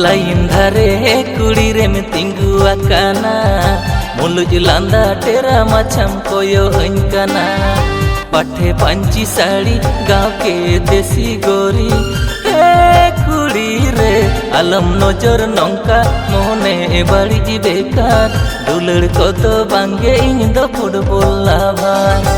line धारे कुड़ी रे में तिंगु आकाना मुलुज लांदा टेरा माछम कोयो हंकना पाठे पांची साड़ी गाँव के देसी गोरी कुड़ी रे आलम नजर नौका मोहने बाड़ी बेकार दुलड़ को तो बांगे इन दो फुटबॉल लाभार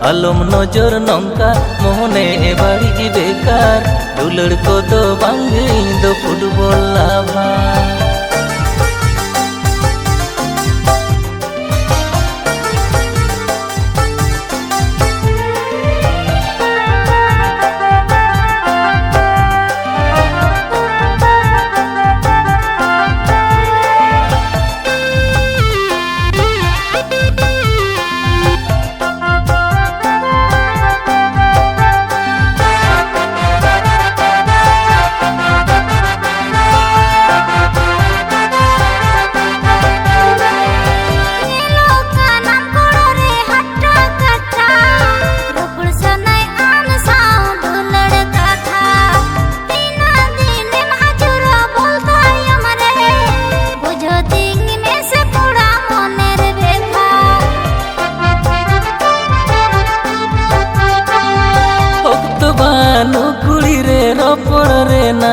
आलम नजर नौका मोहने बाड़ी बेकार दुलड़ को तो बांगे इन दो फुटबॉल लाभार बानो कुड़ी रे रोपड़ रे ना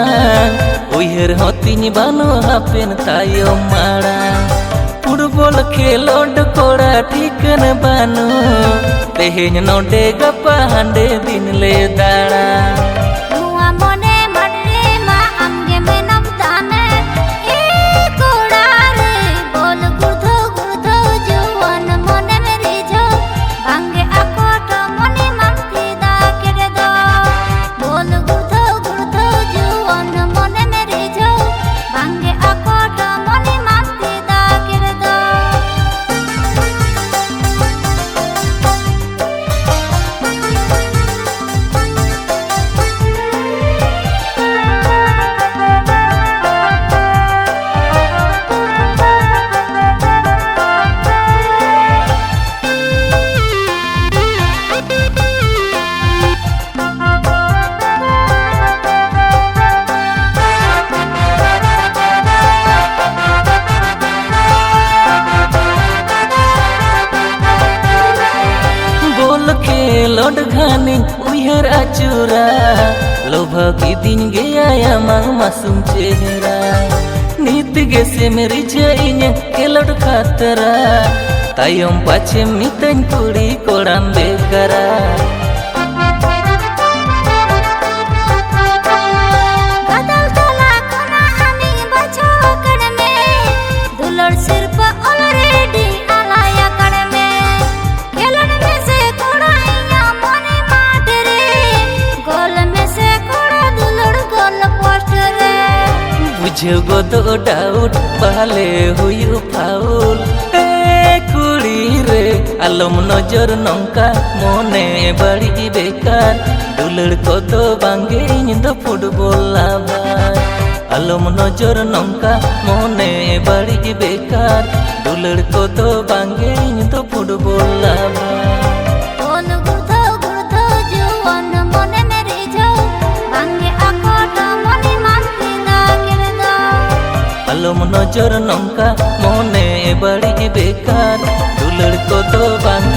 उहर हतिनी बानो हापेन तायो माड़ा फुटबॉल खेलोड कोड़ा ठीकन बानो तेहेन नोडे गपा हांडे दिन ले दाड़ा लोड घानी उहर आचुरा लोभा की दिन गया मासूम चेहरा नीत गे से मेरी जाइन खेलोड खातरा तायम पाछे मितन कुड़ी कोड़ाम बेकरा बुझो तो डाउट पहले हुई फाउल कुड़ी रे आलम नजर नौका मोने बाड़ी बेकार दुलड़ को तो बांगे इन दो फुटबॉल लाभार आलम नजर नौका मोने बाड़ी बेकार दुलड़ को तो बांगे इन दो फुटबॉल लाभार आलम नजर नौका मोने बाड़ी बेकार दुलड़ को तो बांगे